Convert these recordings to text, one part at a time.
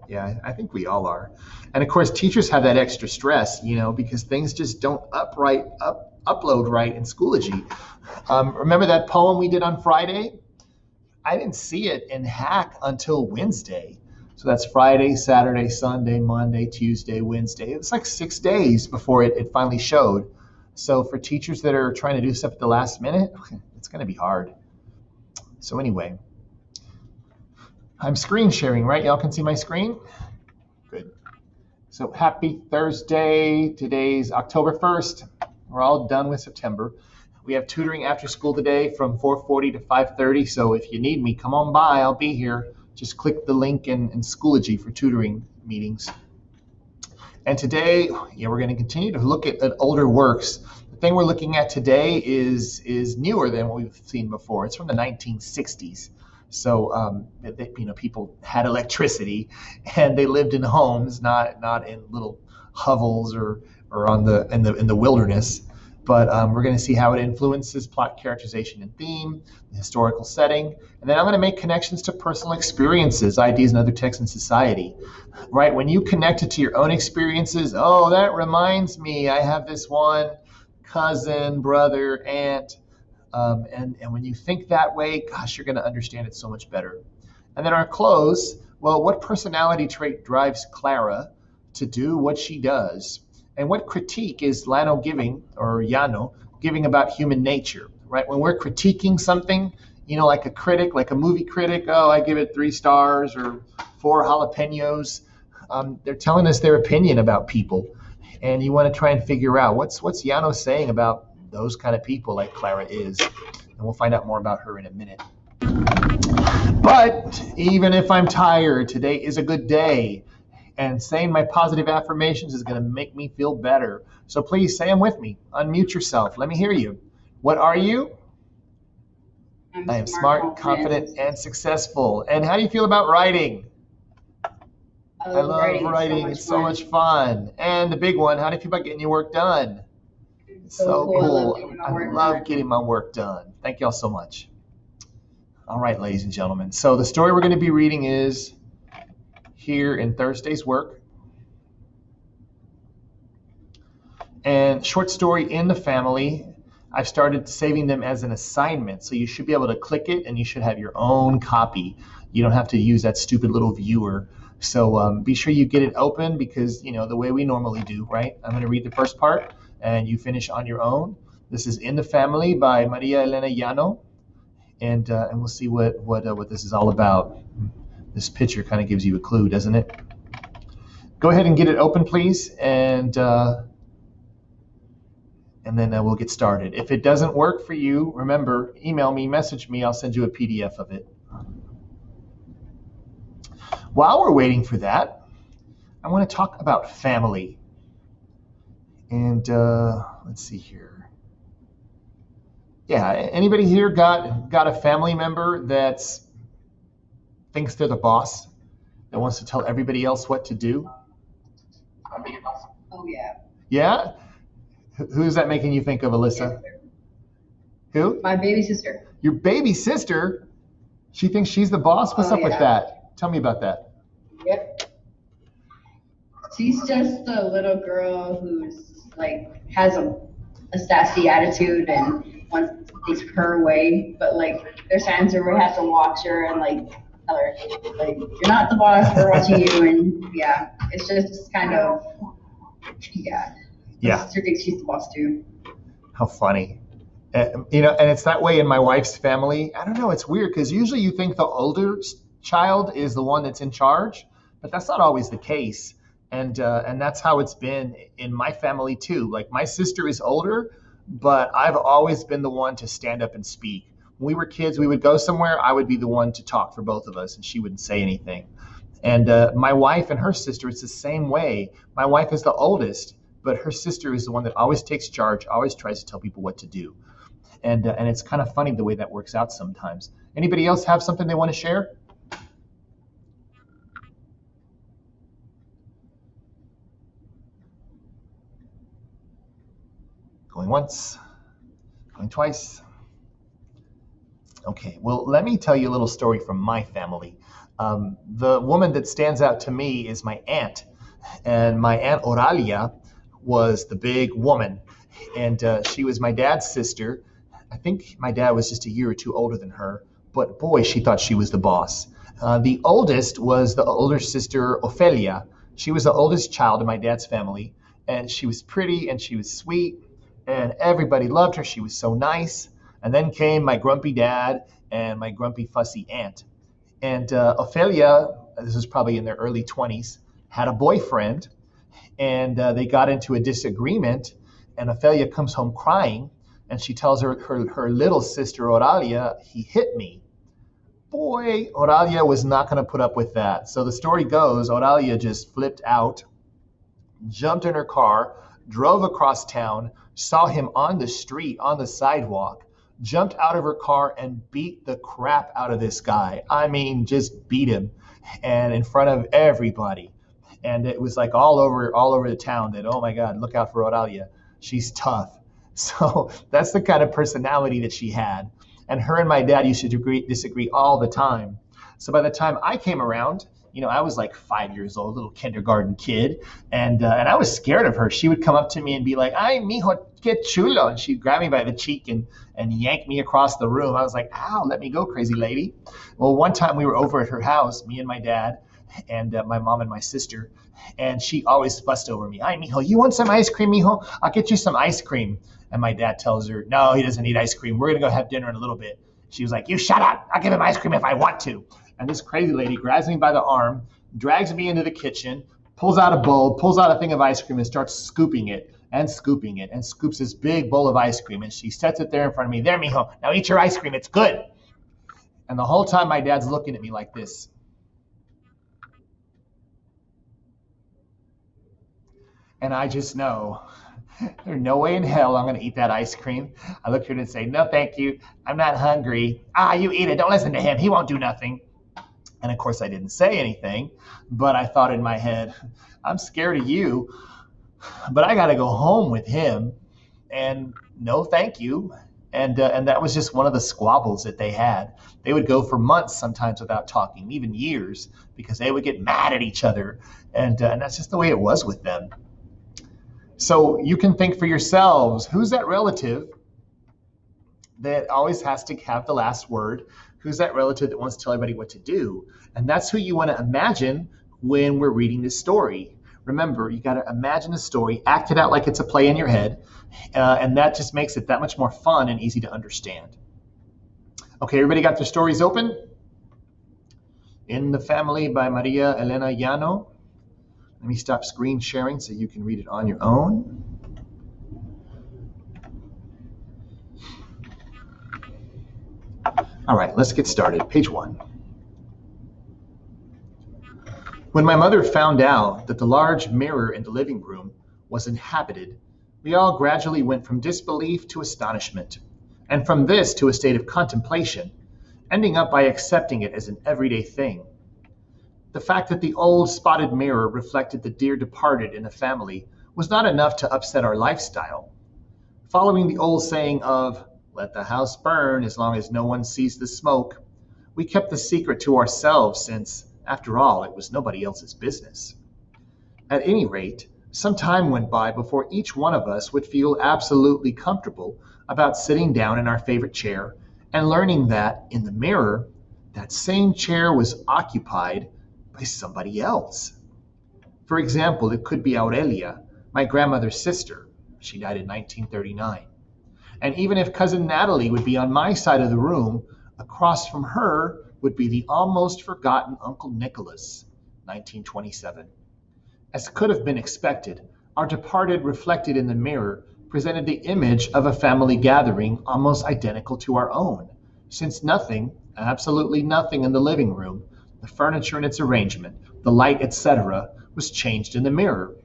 Yeah, I think we all are. And of course, teachers have that extra stress, because things just don't upload right in Schoology. Remember that poem we did on Friday? I didn't see it in Hack until Wednesday. So that's Friday, Saturday, Sunday, Monday, Tuesday, Wednesday. It's like 6 days before it finally showed. So for teachers that are trying to do stuff at the last minute, it's going to be hard. So anyway, I'm screen sharing, right? Y'all can see my screen? Good. So happy Thursday. Today's October 1st. We're all done with September. We have tutoring after school today from 4:40 to 5:30. So if you need me, come on by. I'll be here. Just click the link in Schoology for tutoring meetings. And today, we're going to continue to look at older works. The thing we're looking at today is newer than what we've seen before. It's from the 1960s. So people had electricity, and they lived in homes, not in little hovels or in the wilderness. But we're going to see how it influences plot characterization and theme, the historical setting, and then I'm going to make connections to personal experiences, ideas, and other texts in society. Right? When you connect it to your own experiences, oh, that reminds me, I have this one cousin, brother, aunt, and when you think that way, gosh, you're going to understand it so much better. And then our close, well, what personality trait drives Clara to do what she does? And what critique is Llano giving about human nature, right? When we're critiquing something, like a critic, like a movie critic, oh, I give it 3 stars or 4 jalapenos. They're telling us their opinion about people. And you want to try and figure out what's Llano saying about those kind of people like Clara is. And we'll find out more about her in a minute. But even if I'm tired, today is a good day. And saying my positive affirmations is going to make me feel better. So please say them with me. Unmute yourself. Let me hear you. What are you? I am smart, confident, and successful. And how do you feel about writing? I love writing. It's so much fun. And the big one, how do you feel about getting your work done? It's so cool. I love getting my work done. Thank you all so much. All right, ladies and gentlemen. So the story we're going to be reading is here in Thursday's work. And short story in the family. I've started saving them as an assignment. So you should be able to click it and you should have your own copy. You don't have to use that stupid little viewer. So be sure you get it open because, the way we normally do, right? I'm going to read the first part and you finish on your own. This is In the Family by Maria Elena Llano. And we'll see what this is all about. This picture kind of gives you a clue, doesn't it? Go ahead and get it open, please, and then we'll get started. If it doesn't work for you, remember, email me, message me. I'll send you a PDF of it. While we're waiting for that, I want to talk about family. And let's see here. Yeah, anybody here got a family member that's thinks they're the boss, that wants to tell everybody else what to do? Oh, yeah. Yeah? Who's that making you think of, Alyssa? Who? My baby sister. Your baby sister? She thinks she's the boss? What's up with that? Tell me about that. Yep. She's just a little girl who's has a sassy attitude and wants things her way, but there's times where we have to watch her and tell her you're not the boss, we're watching you, and it's just kind of Yeah. My sister thinks she's the boss too. How funny. And it's that way in my wife's family. I don't know, it's weird because usually you think the older child is the one that's in charge, but that's not always the case. And that's how it's been in my family too. My sister is older, but I've always been the one to stand up and speak. When we were kids, we would go somewhere, I would be the one to talk for both of us, and she wouldn't say anything. And my wife and her sister, it's the same way. My wife is the oldest, but her sister is the one that always takes charge, always tries to tell people what to do. And it's kind of funny the way that works out sometimes. Anybody else have something they want to share? Going once, going twice. Okay, well, let me tell you a little story from my family. The woman that stands out to me is my aunt. And my Aunt Oralia was the big woman. And she was my dad's sister. I think my dad was just a year or two older than her. But boy, she thought she was the boss. The oldest was the older sister, Ophelia. She was the oldest child in my dad's family. And she was pretty and she was sweet. And everybody loved her. She was so nice. And then came my grumpy dad and my grumpy, fussy aunt. And Ophelia, this was probably in their early 20s, had a boyfriend. And they got into a disagreement. And Ophelia comes home crying. And she tells her little sister, Oralia, he hit me. Boy, Oralia was not going to put up with that. So the story goes, Oralia just flipped out, jumped in her car, drove across town, saw him on the street, on the sidewalk, jumped out of her car and beat the crap out of this guy. I mean, just beat him, and in front of everybody. And it was like all over the town that, oh my God, look out for Oralia. She's tough. So that's the kind of personality that she had. And her and my dad used to disagree all the time. So by the time I came around, I was like 5 years old, little kindergarten kid, and I was scared of her. She would come up to me and be like, "Ay, mijo, qué chulo," and she'd grab me by the cheek and yank me across the room. I was like, "Ow, let me go, crazy lady." Well, one time we were over at her house, me and my dad, and my mom and my sister, and she always fussed over me. "Ay, mijo, you want some ice cream, mijo? I'll get you some ice cream." And my dad tells her, "No, he doesn't need ice cream. We're gonna go have dinner in a little bit." She was like, "You shut up. I'll give him ice cream if I want to." And this crazy lady grabs me by the arm, drags me into the kitchen, pulls out a bowl, pulls out a thing of ice cream, and starts scooping it, and scoops this big bowl of ice cream. And she sets it there in front of me. "There, mijo. Now eat your ice cream. It's good." And the whole time my dad's looking at me like this. And I just know there's no way in hell I'm going to eat that ice cream. I look at her and say, "No, thank you. I'm not hungry." "Ah, you eat it. Don't listen to him. He won't do nothing." And of course, I didn't say anything, but I thought in my head, I'm scared of you, but I got to go home with him. And no, thank you. And that was just one of the squabbles that they had. They would go for months sometimes without talking, even years, because they would get mad at each other. And that's just the way it was with them. So you can think for yourselves, who's that relative that always has to have the last word? Who's that relative that wants to tell everybody what to do? And that's who you want to imagine when we're reading this story. Remember, you got to imagine the story, act it out like it's a play in your head, and that just makes it that much more fun and easy to understand. Okay, everybody got their stories open? In the Family by Maria Elena Llano. Let me stop screen sharing so you can read it on your own. All right, let's get started. Page 1. When my mother found out that the large mirror in the living room was inhabited, we all gradually went from disbelief to astonishment, and from this to a state of contemplation, ending up by accepting it as an everyday thing. The fact that the old spotted mirror reflected the dear departed in the family was not enough to upset our lifestyle. Following the old saying of, "Let the house burn as long as no one sees the smoke," we kept the secret to ourselves since, after all, it was nobody else's business. At any rate, some time went by before each one of us would feel absolutely comfortable about sitting down in our favorite chair and learning that, in the mirror, that same chair was occupied by somebody else. For example, it could be Aurelia, my grandmother's sister. She died in 1939. And even if cousin Natalie would be on my side of the room, across from her would be the almost forgotten Uncle Nicholas, 1927. As could have been expected, our departed reflected in the mirror presented the image of a family gathering almost identical to our own, since nothing, absolutely nothing in the living room, the furniture and its arrangement, the light, etc., was changed in the mirror.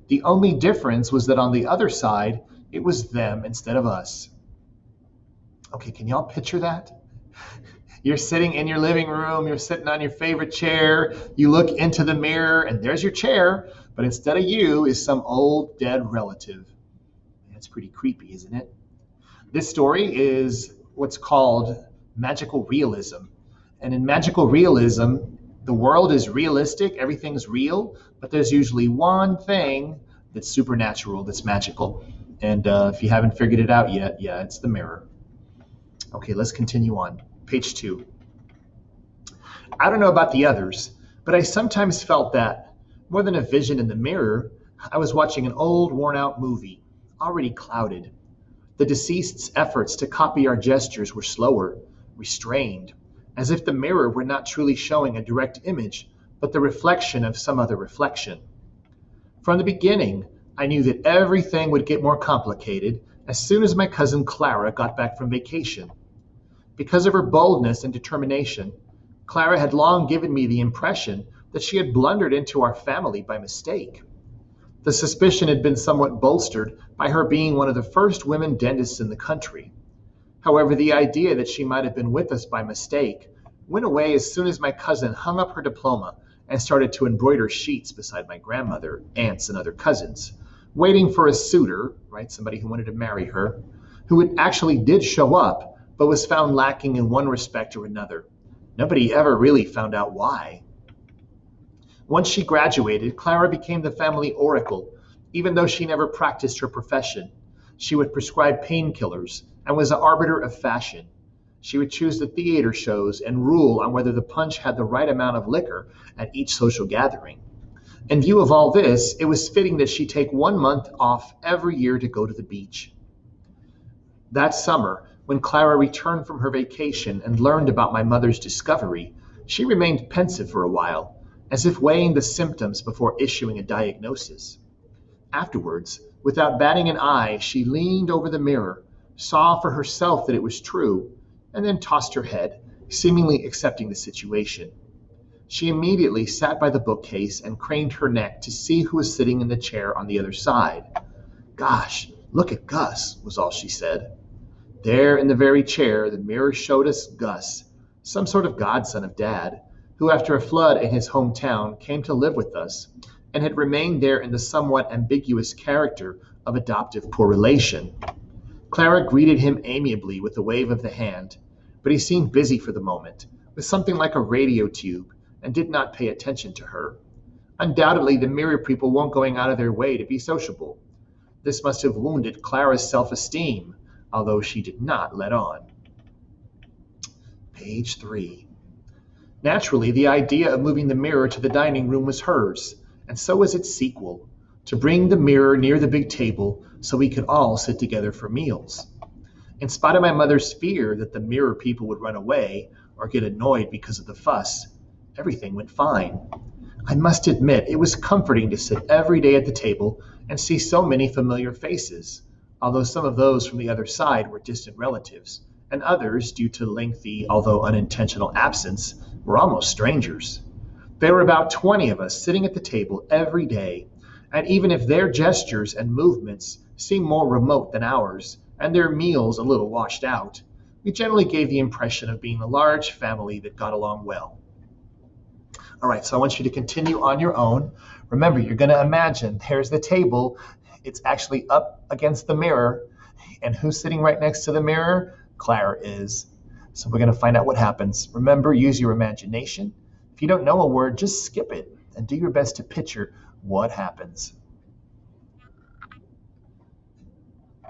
The only difference was that on the other side, it was them instead of us. Okay, can y'all picture that? You're sitting in your living room, you're sitting on your favorite chair, you look into the mirror, and there's your chair, but instead of you is some old dead relative. That's pretty creepy, isn't it? This story is what's called magical realism. And in magical realism, The world is realistic, everything's real, but there's usually one thing that's supernatural, that's magical. And if you haven't figured it out yet, yeah, it's the mirror. Okay, let's continue on. Page 2. I don't know about the others, but I sometimes felt that, more than a vision in the mirror, I was watching an old, worn-out movie, already clouded. The deceased's efforts to copy our gestures were slower, restrained, as if the mirror were not truly showing a direct image, but the reflection of some other reflection. From the beginning, I knew that everything would get more complicated as soon as my cousin Clara got back from vacation. Because of her boldness and determination, Clara had long given me the impression that she had blundered into our family by mistake. The suspicion had been somewhat bolstered by her being one of the first women dentists in the country. However, the idea that she might have been with us by mistake went away as soon as my cousin hung up her diploma and started to embroider sheets beside my grandmother, aunts, and other cousins, waiting for a suitor, right, somebody who wanted to marry her, who actually did show up, but was found lacking in one respect or another. Nobody ever really found out why. Once she graduated, Clara became the family oracle, even though she never practiced her profession. She would prescribe painkillers and was an arbiter of fashion. She would choose the theater shows and rule on whether the punch had the right amount of liquor at each social gathering. In view of all this, it was fitting that she take 1 month off every year to go to the beach. That summer, when Clara returned from her vacation and learned about my mother's discovery, she remained pensive for a while, as if weighing the symptoms before issuing a diagnosis. Afterwards, without batting an eye, she leaned over the mirror, saw for herself that it was true, and then tossed her head, seemingly accepting the situation. She immediately sat by the bookcase and craned her neck to see who was sitting in the chair on the other side. "Gosh, look at Gus," was all she said. There in the very chair, the mirror showed us Gus, some sort of godson of Dad, who after a flood in his hometown came to live with us and had remained there in the somewhat ambiguous character of adoptive poor relation. Clara greeted him amiably with a wave of the hand, but he seemed busy for the moment, with something like a radio tube, and did not pay attention to her. Undoubtedly, the mirror people weren't going out of their way to be sociable. This must have wounded Clara's self-esteem, although she did not let on. Page 3. Naturally, the idea of moving the mirror to the dining room was hers, and so was its sequel, to bring the mirror near the big table so we could all sit together for meals. In spite of my mother's fear that the mirror people would run away or get annoyed because of the fuss, everything went fine. I must admit, it was comforting to sit every day at the table and see so many familiar faces, although some of those from the other side were distant relatives, and others, due to lengthy, although unintentional absence, were almost strangers. There were about 20 of us sitting at the table every day, and even if their gestures and movements seemed more remote than ours, and their meals a little washed out, we generally gave the impression of being a large family that got along well. All right, so I want you to continue on your own. Remember, you're going to imagine there's the table. It's actually up against the mirror. And who's sitting right next to the mirror? Clara is. So we're going to find out what happens. Remember, use your imagination. If you don't know a word, just skip it and do your best to picture what happens.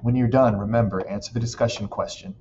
When you're done, remember, answer the discussion question.